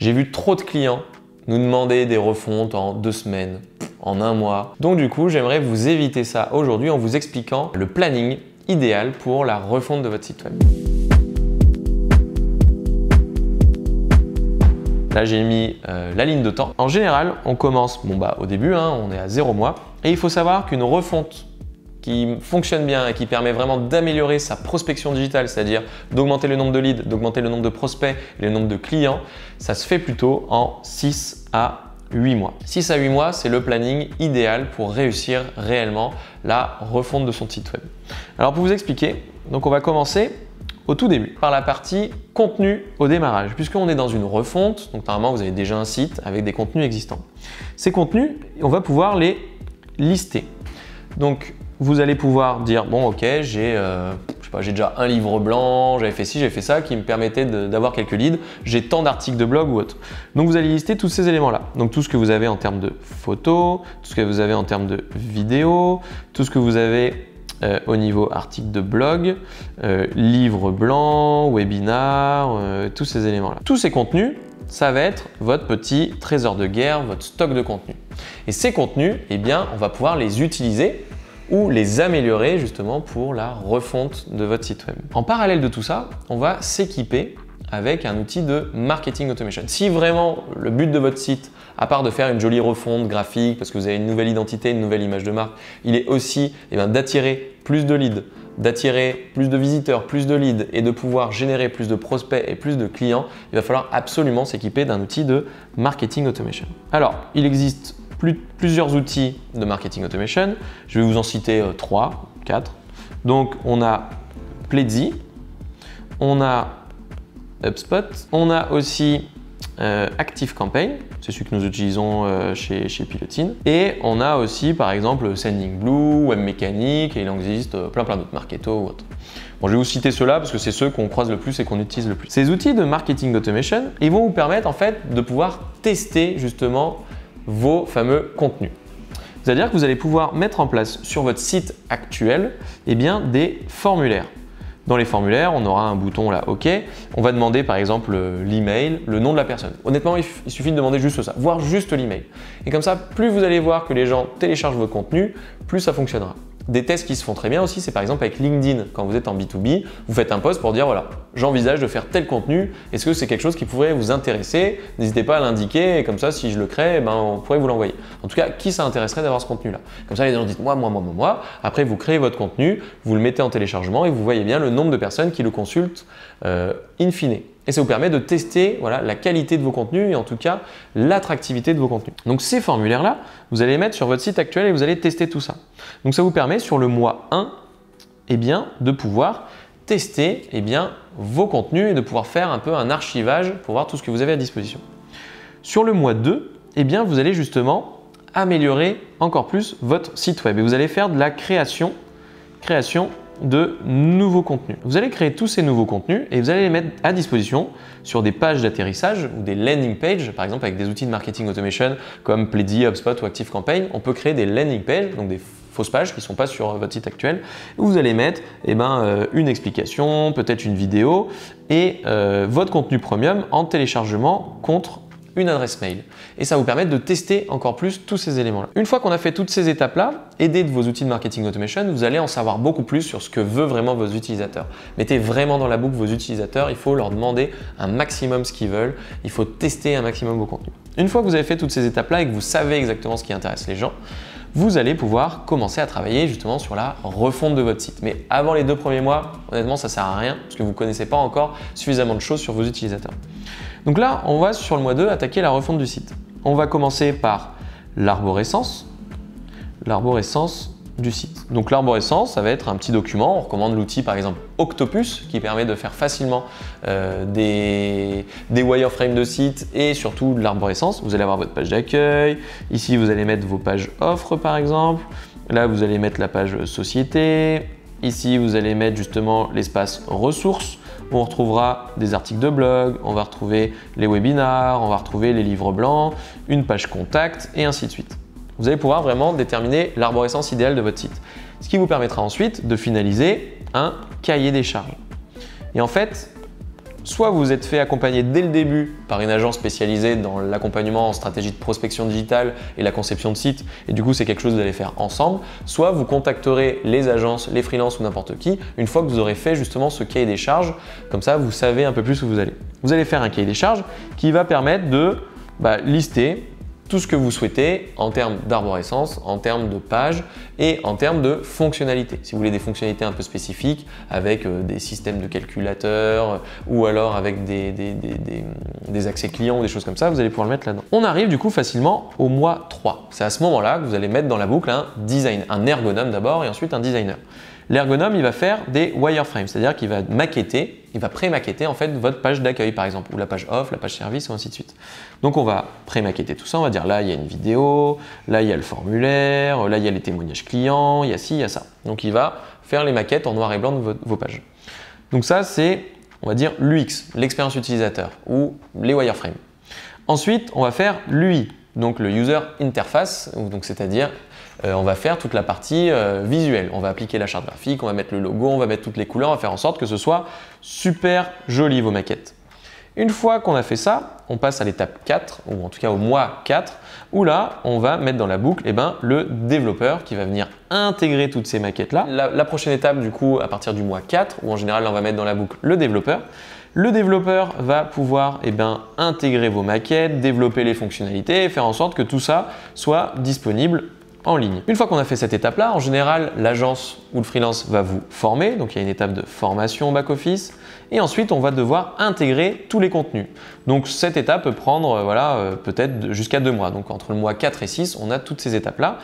J'ai vu trop de clients nous demander des refontes en 2 semaines, en 1 mois. Donc du coup, j'aimerais vous éviter ça aujourd'hui en vous expliquant le planning idéal pour la refonte de votre site web. Là, j'ai mis la ligne de temps. En général, on commence au début, on est à 0 mois. Et il faut savoir qu'une refonte qui fonctionne bien et qui permet vraiment d'améliorer sa prospection digitale, c'est-à-dire d'augmenter le nombre de leads, d'augmenter le nombre de prospects et le nombre de clients, ça se fait plutôt en 6 à 8 mois. 6 à 8 mois, c'est le planning idéal pour réussir réellement la refonte de son site web. Alors pour vous expliquer, donc on va commencer au tout début par la partie contenu au démarrage. Puisqu'on est dans une refonte, donc normalement vous avez déjà un site avec des contenus existants. Ces contenus, on va pouvoir les lister. Donc vous allez pouvoir dire bon ok, j'ai déjà un livre blanc, j'avais fait ci, j'avais fait ça qui me permettait d'avoir quelques leads, j'ai tant d'articles de blog ou autre. Donc vous allez lister tous ces éléments là. Donc tout ce que vous avez en termes de photos, tout ce que vous avez en termes de vidéos, tout ce que vous avez au niveau article de blog, livre blanc, webinar, tous ces éléments là. Tous ces contenus, ça va être votre petit trésor de guerre, votre stock de contenu. Et ces contenus, eh bien, on va pouvoir les utiliser ou les améliorer justement pour la refonte de votre site web. En parallèle de tout ça, on va s'équiper avec un outil de marketing automation. Si vraiment le but de votre site, à part de faire une jolie refonte graphique parce que vous avez une nouvelle identité, une nouvelle image de marque, il est aussi d'attirer plus de leads, d'attirer plus de visiteurs, plus de leads et de pouvoir générer plus de prospects et plus de clients, il va falloir absolument s'équiper d'un outil de marketing automation. Alors, il existe plusieurs outils de marketing automation. Je vais vous en citer 3, 4. Donc, on a Pledzi, on a HubSpot, on a aussi ActiveCampaign, c'est celui que nous utilisons chez Pilotine. Et on a aussi par exemple Sendinblue, Webmechanic et il en existe plein d'autres, Marketo ou autres. Bon, je vais vous citer ceux-là parce que c'est ceux qu'on croise le plus et qu'on utilise le plus. Ces outils de marketing automation, ils vont vous permettre en fait de pouvoir tester justement vos fameux contenus. C'est-à-dire que vous allez pouvoir mettre en place sur votre site actuel des formulaires. Dans les formulaires, on aura un bouton là OK. On va demander par exemple l'email, le nom de la personne. Honnêtement, il suffit de demander juste ça, voire juste l'email. Et comme ça, plus vous allez voir que les gens téléchargent vos contenus, plus ça fonctionnera. Des tests qui se font très bien aussi, c'est par exemple avec LinkedIn. Quand vous êtes en B2B, vous faites un post pour dire voilà, j'envisage de faire tel contenu. Est-ce que c'est quelque chose qui pourrait vous intéresser? N'hésitez pas à l'indiquer et comme ça, si je le crée, on pourrait vous l'envoyer. En tout cas, qui ça intéresserait d'avoir ce contenu-là? Comme ça, les gens disent moi. Après, vous créez votre contenu, vous le mettez en téléchargement et vous voyez bien le nombre de personnes qui le consultent in fine. Et ça vous permet de tester la qualité de vos contenus et en tout cas l'attractivité de vos contenus. Donc ces formulaires-là, vous allez les mettre sur votre site actuel et vous allez tester tout ça. Donc ça vous permet sur le mois 1 de pouvoir tester vos contenus et de pouvoir faire un peu un archivage pour voir tout ce que vous avez à disposition. Sur le mois 2, vous allez justement améliorer encore plus votre site web et vous allez faire de la création de nouveaux contenus. Vous allez créer tous ces nouveaux contenus et vous allez les mettre à disposition sur des pages d'atterrissage ou des landing pages, par exemple avec des outils de marketing automation comme Pledzi, HubSpot ou ActiveCampaign. On peut créer des landing pages, donc des fausses pages qui ne sont pas sur votre site actuel, où vous allez mettre une explication, peut-être une vidéo et votre contenu premium en téléchargement contre une adresse mail. Et ça va vous permettre de tester encore plus tous ces éléments-là. Une fois qu'on a fait toutes ces étapes-là, aidé de vos outils de marketing automation, vous allez en savoir beaucoup plus sur ce que veulent vraiment vos utilisateurs. Mettez vraiment dans la boucle vos utilisateurs, il faut leur demander un maximum ce qu'ils veulent, il faut tester un maximum vos contenus. Une fois que vous avez fait toutes ces étapes-là et que vous savez exactement ce qui intéresse les gens, vous allez pouvoir commencer à travailler justement sur la refonte de votre site. Mais avant les 2 premiers mois, honnêtement, ça ne sert à rien parce que vous ne connaissez pas encore suffisamment de choses sur vos utilisateurs. Donc là, on va sur le mois 2 attaquer la refonte du site. On va commencer par l'arborescence du site. Donc l'arborescence, ça va être un petit document. On recommande l'outil par exemple Octopus qui permet de faire facilement des wireframes de site et surtout de l'arborescence. Vous allez avoir votre page d'accueil. Ici, vous allez mettre vos pages offres par exemple. Là, vous allez mettre la page société. Ici, vous allez mettre justement l'espace ressources. On retrouvera des articles de blog, on va retrouver les webinars, on va retrouver les livres blancs, une page contact et ainsi de suite. Vous allez pouvoir vraiment déterminer l'arborescence idéale de votre site. Ce qui vous permettra ensuite de finaliser un cahier des charges. Et en fait, soit vous êtes fait accompagner dès le début par une agence spécialisée dans l'accompagnement en stratégie de prospection digitale et la conception de sites, et du coup c'est quelque chose que vous allez faire ensemble, soit vous contacterez les agences, les freelances ou n'importe qui une fois que vous aurez fait justement ce cahier des charges, comme ça vous savez un peu plus où vous allez. Vous allez faire un cahier des charges qui va permettre de lister tout ce que vous souhaitez en termes d'arborescence, en termes de pages et en termes de fonctionnalités. Si vous voulez des fonctionnalités un peu spécifiques avec des systèmes de calculateurs ou alors avec des accès clients ou des choses comme ça, vous allez pouvoir le mettre là-dedans. On arrive du coup facilement au mois 3. C'est à ce moment-là que vous allez mettre dans la boucle un ergonome d'abord et ensuite un designer. L'ergonome, il va faire des wireframes, c'est-à-dire qu'il va maqueter, il va pré-maqueter en fait votre page d'accueil par exemple, ou la page off, la page service, ou ainsi de suite. Donc on va pré-maqueter tout ça, on va dire là il y a une vidéo, là il y a le formulaire, là il y a les témoignages clients, il y a ci, il y a ça. Donc il va faire les maquettes en noir et blanc de vos pages. Donc ça c'est, on va dire l'UX, l'expérience utilisateur, ou les wireframes. Ensuite on va faire l'UI, donc le user interface, donc c'est-à-dire on va faire toute la partie visuelle. On va appliquer la charte graphique, on va mettre le logo, on va mettre toutes les couleurs, on va faire en sorte que ce soit super joli vos maquettes. Une fois qu'on a fait ça, on passe à l'étape 4, ou en tout cas au mois 4, où là, on va mettre dans la boucle le développeur qui va venir intégrer toutes ces maquettes-là. La prochaine étape, du coup, à partir du mois 4, où en général, là, on va mettre dans la boucle le développeur. Le développeur va pouvoir intégrer vos maquettes, développer les fonctionnalités et faire en sorte que tout ça soit disponible en ligne. Une fois qu'on a fait cette étape-là, en général, l'agence ou le freelance va vous former. Donc, il y a une étape de formation en back-office. Et ensuite, on va devoir intégrer tous les contenus. Donc, cette étape peut prendre peut-être jusqu'à 2 mois. Donc, entre le mois 4 et 6, on a toutes ces étapes-là.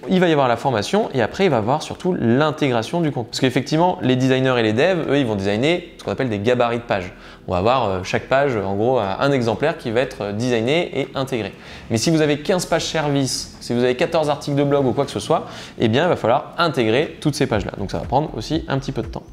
Il va y avoir la formation et après, il va y avoir surtout l'intégration du contenu. Parce qu'effectivement, les designers et les devs, eux, ils vont designer ce qu'on appelle des gabarits de pages. On va avoir chaque page, en gros, un exemplaire qui va être designé et intégré. Mais si vous avez 15 pages service, si vous avez 14 articles de blog ou quoi que ce soit, eh bien, il va falloir intégrer toutes ces pages-là. Donc, ça va prendre aussi un petit peu de temps.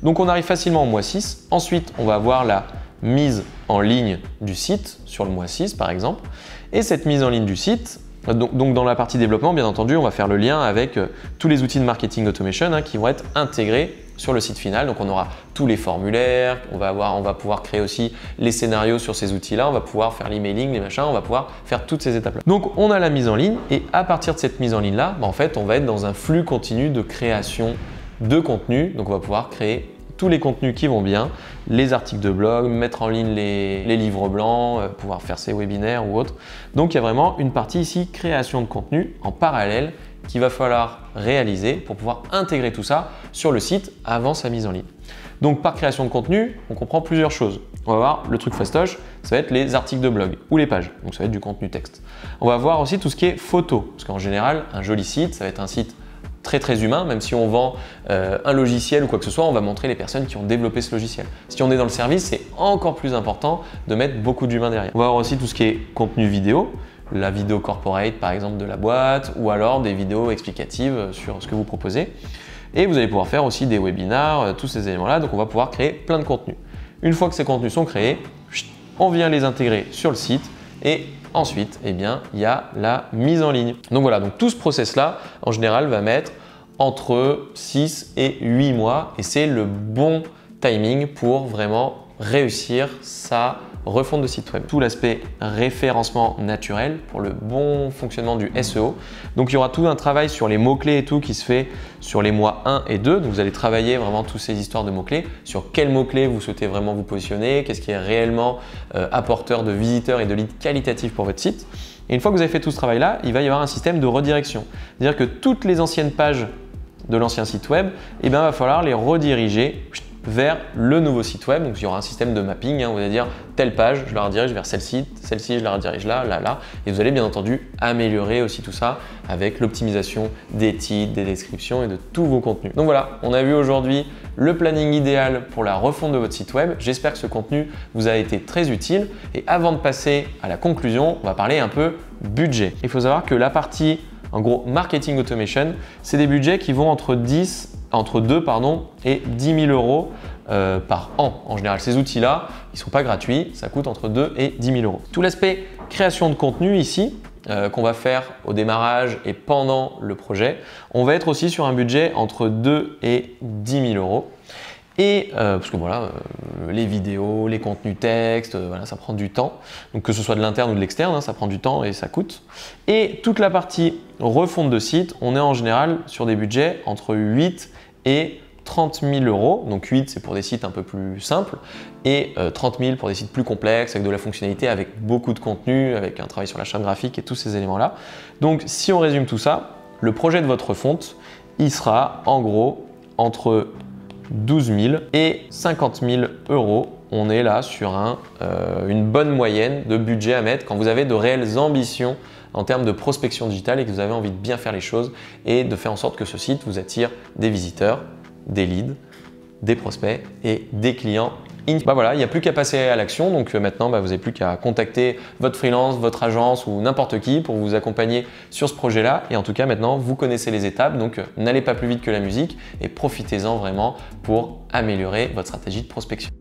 Donc, on arrive facilement au mois 6. Ensuite, on va avoir la mise en ligne du site sur le mois 6, par exemple. Et cette mise en ligne du site, donc dans la partie développement, bien entendu, on va faire le lien avec tous les outils de marketing automation qui vont être intégrés sur le site final. Donc on aura tous les formulaires, on va pouvoir créer aussi les scénarios sur ces outils-là, on va pouvoir faire l'emailing, les machins, on va pouvoir faire toutes ces étapes-là. Donc on a la mise en ligne et à partir de cette mise en ligne-là, en fait, on va être dans un flux continu de création de contenu. Donc on va pouvoir créer tous les contenus qui vont bien, les articles de blog, mettre en ligne les livres blancs, pouvoir faire ses webinaires ou autres. Donc il y a vraiment une partie ici création de contenu en parallèle qu'il va falloir réaliser pour pouvoir intégrer tout ça sur le site avant sa mise en ligne. Donc par création de contenu, on comprend plusieurs choses. On va voir le truc fastoche, ça va être les articles de blog ou les pages, donc ça va être du contenu texte. On va voir aussi tout ce qui est photo, parce qu'en général, un joli site, ça va être un site très humain, même si on vend un logiciel ou quoi que ce soit, on va montrer les personnes qui ont développé ce logiciel. Si on est dans le service, c'est encore plus important de mettre beaucoup d'humains derrière. On va voir aussi tout ce qui est contenu vidéo, la vidéo corporate par exemple de la boîte ou alors des vidéos explicatives sur ce que vous proposez. Et vous allez pouvoir faire aussi des webinars, tous ces éléments-là, donc on va pouvoir créer plein de contenus. Une fois que ces contenus sont créés, on vient les intégrer sur le site et ensuite, eh bien, il y a la mise en ligne. Donc voilà, donc tout ce process-là, en général, va mettre entre 6 et 8 mois et c'est le bon timing pour vraiment réussir sa refonte de site web. Tout l'aspect référencement naturel pour le bon fonctionnement du SEO. Donc il y aura tout un travail sur les mots-clés et tout qui se fait sur les mois 1 et 2. Donc vous allez travailler vraiment toutes ces histoires de mots-clés, sur quels mots-clés vous souhaitez vraiment vous positionner, qu'est-ce qui est réellement apporteur de visiteurs et de leads qualitatifs pour votre site. Et une fois que vous avez fait tout ce travail-là, il va y avoir un système de redirection. C'est-à-dire que toutes les anciennes pages de l'ancien site web, il va falloir les rediriger vers le nouveau site web. Donc il y aura un système de mapping, vous allez dire telle page, je la redirige vers celle-ci, je la redirige là, là. Et vous allez bien entendu améliorer aussi tout ça avec l'optimisation des titres, des descriptions et de tous vos contenus. Donc voilà, on a vu aujourd'hui le planning idéal pour la refonte de votre site web. J'espère que ce contenu vous a été très utile. Et avant de passer à la conclusion, on va parler un peu budget. Il faut savoir que la partie en gros marketing automation, c'est des budgets qui vont entre 2 et 10 000 euros par an. En général, ces outils-là, ils ne sont pas gratuits, ça coûte entre 2 et 10 000 euros. Tout l'aspect création de contenu ici, qu'on va faire au démarrage et pendant le projet, on va être aussi sur un budget entre 2 et 10 000 euros. Et parce que voilà, les vidéos, les contenus textes, voilà, ça prend du temps. Donc que ce soit de l'interne ou de l'externe, hein, ça prend du temps et ça coûte. Et toute la partie refonte de site, on est en général sur des budgets entre 8 et 30 000 euros. Donc 8, c'est pour des sites un peu plus simples et 30 000 pour des sites plus complexes avec de la fonctionnalité, avec beaucoup de contenu, avec un travail sur la charte graphique et tous ces éléments-là. Donc si on résume tout ça, le projet de votre refonte, il sera en gros entre 12 000 et 50 000 euros. On est là sur une bonne moyenne de budget à mettre quand vous avez de réelles ambitions en termes de prospection digitale et que vous avez envie de bien faire les choses et de faire en sorte que ce site vous attire des visiteurs, des leads, des prospects et des clients. Bah voilà, il n'y a plus qu'à passer à l'action, donc maintenant vous n'avez plus qu'à contacter votre freelance, votre agence ou n'importe qui pour vous accompagner sur ce projet-là. Et en tout cas maintenant vous connaissez les étapes, donc n'allez pas plus vite que la musique et profitez-en vraiment pour améliorer votre stratégie de prospection.